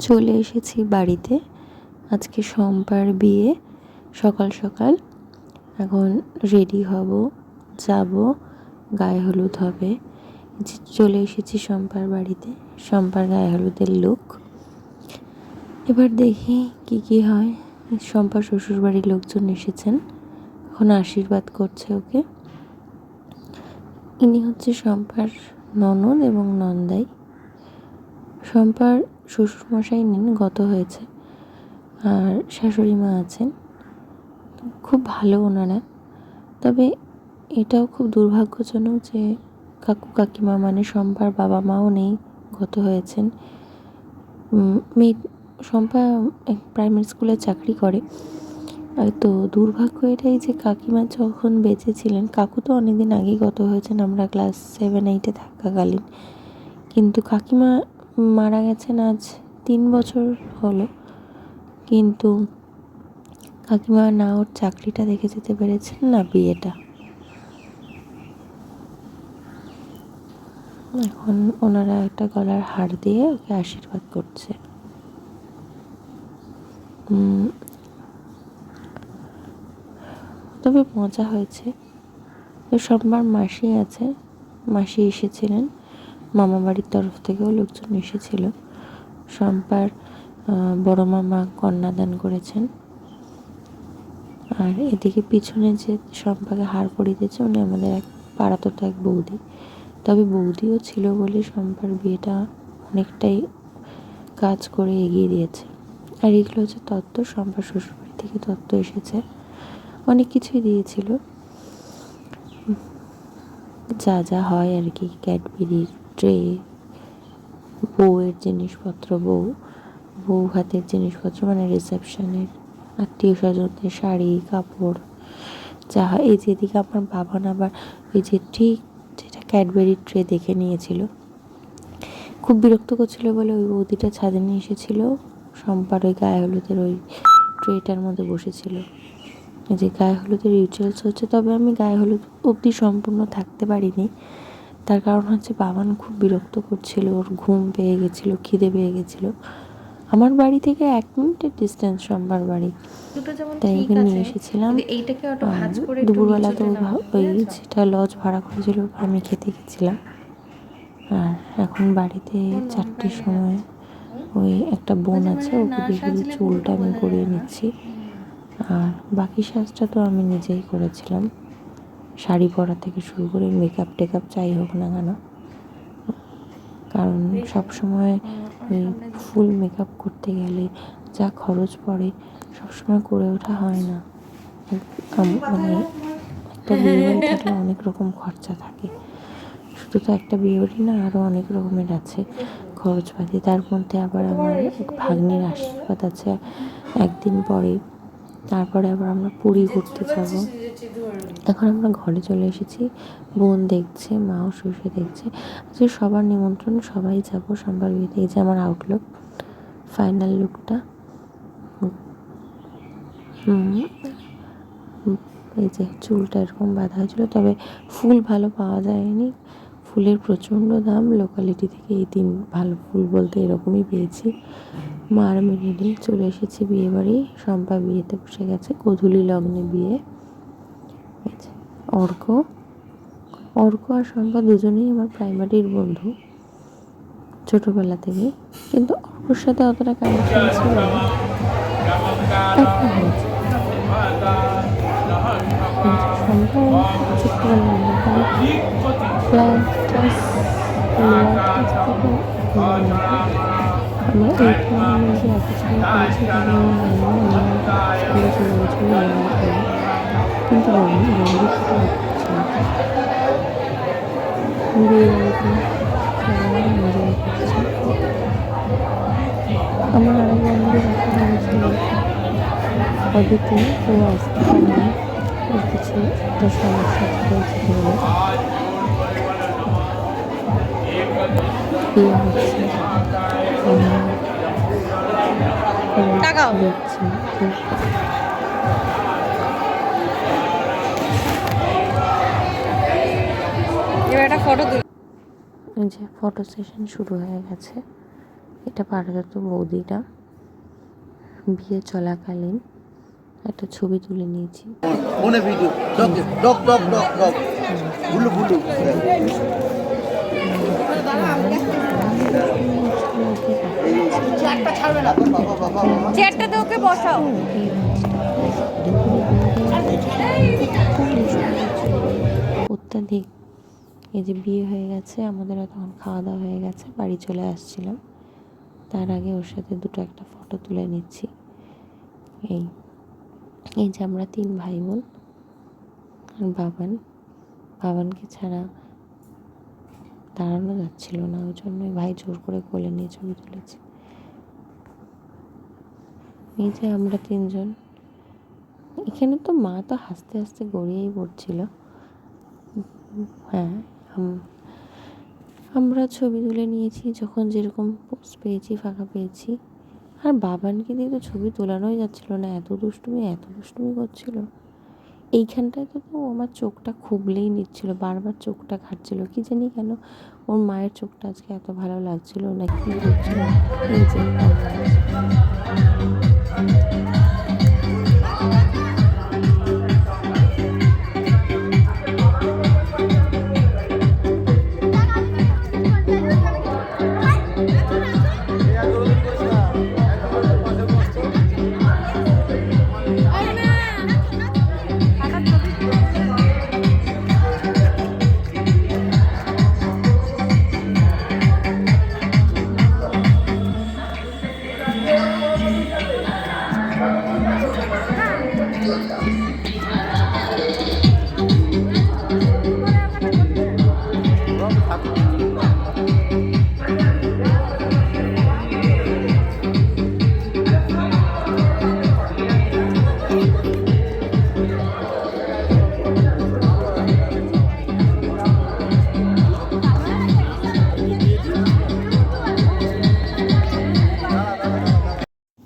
চলে এসেছি বাড়িতে। আজকে সোমবার বিয়ে, সকাল সকাল এখন রেডি হব, যাব, গায়ে হলুদ হবে। চলে এসেছি শম্পার বাড়িতে, শম্পার গায়ে হলুদের লুক। এবার দেখি কি কি হয়। শম্পার শ্বশুর বাড়ির লোকজন এসেছেন, এখন আশীর্বাদ করছে ওকে। ইনি হচ্ছে শম্পার ননদ এবং নন্দাই। শম্পার শ্বশুরমশাই নেন, গত হয়েছে, আর শাশুড়ি মা আছেন, খুব ভালো ওনারা। তবে এটাও খুব দুর্ভাগ্যজনক যে কাকু কাকিমা মানে শম্পার বাবা মাও নেই, গত হয়েছেন। শম্পা প্রাইমারি স্কুলে চাকরি করে। তো দুর্ভাগ্য এটাই যে কাকিমা যখন বেঁচে ছিলেন, কাকু তো অনেকদিন আগেই গত হয়েছেন, আমরা ক্লাস 7-8 থাকাকালীন, কিন্তু কাকিমা মারা গেছেন আজ 3 বছর হলো। কিন্তু কাকিমা না ওর চাকরিটা দেখে যেতে পেরেছেন, না বিয়েটা। এখন ওনারা একটা গলার হার দিয়ে ওকে আশীর্বাদ করছে। তবে মজা হয়েছে। তো সোমবার মাসি আছে, মাসি এসেছিলেন, মামা বাড়ির তরফ থেকেও লোকজন এসেছিল। শম্পার বড় মামা কন্যাদান করেছেন। আর এদিকে পিছনে যে শম্পাকে হার পরিয়ে দিয়েছে উনি আমাদের এক পাড়াতো এক বৌদি। তবে বৌদিও ছিল বলে শম্পার বিয়েটা অনেকটাই কাজ করে এগিয়ে দিয়েছে। আর এগুলো হচ্ছে তত্ত্ব, শম্পার শ্বশুরবাড়ি থেকে তত্ত্ব এসেছে, অনেক কিছুই দিয়েছিল, যা যা হয় আর কি। ক্যাডবেরির ট্রে, বউয়ের জিনিসপত্র, বউ হাতের জিনিসপত্র মানে রিসেপশনের, আত্মীয় স্বজনদের শাড়ি কাপড়, যা হয়। এই যেদিকে আমার বাবা আবার ওই যে ঠিক যেটা ক্যাডবেরির ট্রে দেখে নিয়েছিল, খুব বিরক্ত করছিল বলে ওই বৌদিটা ছাদে নিয়ে এসেছিল, শম্পার ওই গায়ে হলুদের ওই ট্রেটার মধ্যে বসেছিল। যে গায়ে হলুদের রিচুয়ালস হচ্ছে, তবে আমি গায়ে হলুদ অবধি সম্পূর্ণ থাকতে পারিনি। তার কারণ হচ্ছে বাবান খুব বিরক্ত করছিল, ওর ঘুম পেয়ে গেছিলো, খিদে পেয়ে গেছিলো। আমার বাড়ি থেকে 1 মিনিটের ডিস্টেন্স শম্পার বাড়ি, তাই ওকে নিয়ে এসেছিলাম। দুপুরবেলা তো ওই যেটা লজ ভাড়া করেছিল আমি খেতে গেছিলাম। আর এখন বাড়িতে 4টের সময় ওই একটা বোন আছে, ওকে দিয়ে চুলটা আমি করিয়ে নিচ্ছি। আর বাকি সাজটা তো আমি নিজেই করেছিলাম, শাড়ি পরা থেকে শুরু করে মেকআপ টেকআপ যাই হোক না কেন, কারণ সবসময় ওই ফুল মেকআপ করতে গেলে যা খরচ পড়ে সবসময় করে ওঠা হয় না। মানে একটা বিয়েবাড়ি থাকলে অনেক রকম খরচা থাকে, শুধু তো একটা বিয়েবাড়ি না, আরও অনেক রকমের আছে খরচপাতি। তার মধ্যে আবার আমার ভাগ্নির আশীর্বাদ আছে একদিন পরে, তারপরে আবার আমরা পুরী ঘুরতে যাব। এখন আমরা ঘরে চলে এসেছি, বোন দেখছে, মাও শুষে দেখছে, যে সবার নিমন্ত্রণ, সবাই যাব সোমবার বিয়েতে। এই যে আমার আউটলুক, ফাইনাল লুকটা। এই যে চুলটা এরকম বাঁধা হয়েছিল, তবে ফুল ভালো পাওয়া যায়নি, ফুলের প্রচণ্ড দাম। লোকালিটি থেকে এই 3 ভালো ফুল বলতে এরকমই পেয়েছি। মার মেনে নিয়ে চলে এসেছি বিয়ে বাড়ি। শম্পা বিয়েতে বসে গেছে, গোধূলি লগ্নে বিয়ে। অর্ক আর শম্পা দুজনেই আমার প্রাইমারির বন্ধু ছোটবেলা থেকে, কিন্তু অর্কর সাথে অতটা কানেকশন ছিল না, এখন হয়েছে। শম্পা ছোট্টবেলা প্রায় ক্লাস আমরা 8 9 মধ্যে একসঙ্গে পড়েছি, তবে স্কুলে চলে গেছিলো কিন্তু বন্ধু ছিল। বিয়ে বাড়িতে সবাই এনজয় করছে। আমার আরেক বন্ধুদের দেখা হয়েছিল অদিতি, ও আসতে পারেনি, ওর কিছু একটা সমস্যা হয়েছে বলে। বিয়ে হচ্ছে, দেখছি যে ফটো সেশন শুরু হয়ে গেছে। এটা পাড়াতো বৌদিটা বিয়ে চলাকালীন একটা ছবি তুলে নিয়েছি। চেয়ারটাতে ওকে বসাও। অত্যাধিক এই যে বিয়ে হয়ে গেছে, আমাদেরও তখন খাওয়া দাওয়া হয়ে গেছে, বাড়ি চলে আসছিলাম। তার আগে ওর সাথে দুটো একটা ফটো তুলে নিচ্ছি। এই এই যে আমরা 3 ভাই বোন আর বাবানকে ছাড়া দাঁড়ানো যাচ্ছিল না, ওই জন্যই ভাই জোর করে কোলে নিয়ে ছবি তুলেছে। এই যে আমরা 3 জন, এখানে তো মা তো হাসতে হাসতে গড়িয়েই পড়ছিল। হ্যাঁ, আমরা ছবি তুলে নিয়েছি যখন যেরকম পোজ পেয়েছি, ফাঁকা পেয়েছি। আর বাবানকে দিয়ে তো ছবি তোলানোই যাচ্ছিল না, এত দুষ্টুমি করছিল। এইখানটায় তো আমার চোখটা খুবলেই নিচ্ছিল, বারবার চোখটা ঘাটছিল, কি জানি কেন ওর মায়ের চোখটা আজকে এত ভালো লাগছিল না কি হচ্ছিল। এই যে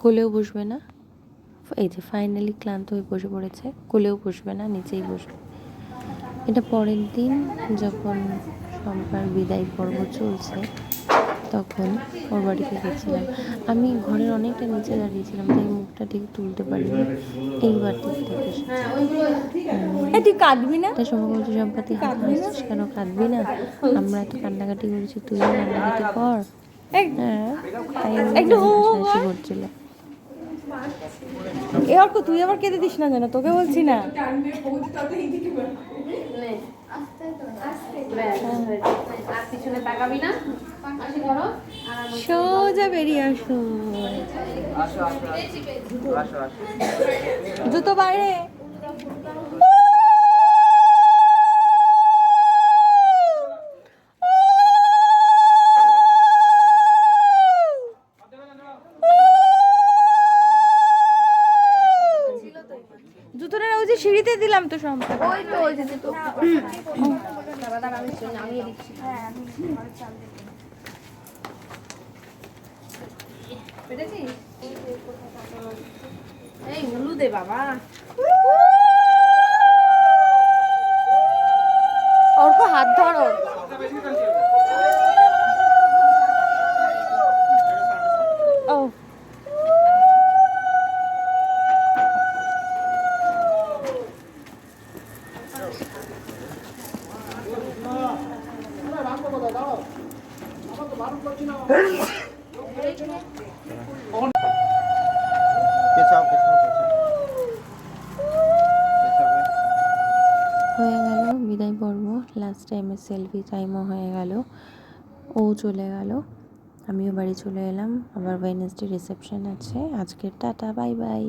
কোলেও বসবে না, এই যে ফাইনালি ক্লান্ত হয়ে বসে পড়েছে, কোলেও বসবে না, নিচেই বসবে। এটা পরের দিন যখন শম্পার বিদায় পর্ব চলছে, তখন ওর বাড়িতে গেছিলাম। আমি ঘরের অনেকটা নিচে দাঁড়িয়েছিলাম, তাই মুখটা ঠিক তুলতে পারিনি। এইবার ঠিকঠাক এসেছে। তুই কাঁদবি না? তাই সবাই বলছে, সম্পাতি হাসছিস কেন, কাঁদবি না? আমরা এত কান্নাকাটি করেছি, তুইও কান্নাকাটি কর। হ্যাঁ, একটু হাসি করছিল। এ অর্ক, তুই আবার কেঁদে দিস না, যেন তোকে বলছি না। সোজা বেরিয়ে আসো, জুতো বাইরে। জুতোটা ওই যে সিঁড়িতে দিলাম তো সম্পর্ক, ওই তো ওই যে জুতো। এই উলু দে বাবা, অর্ক হাত ধরো। ও হয়ে গেল বিদায় পর্ব, লাস্ট টাইমে সেলফি টাইমও হয়ে গেল, ও চলে গেল, আমিও বাড়ি চলে এলাম। আবার ওয়েডনেসডে রিসেপশন আছে আজকের। Tata, bye bye.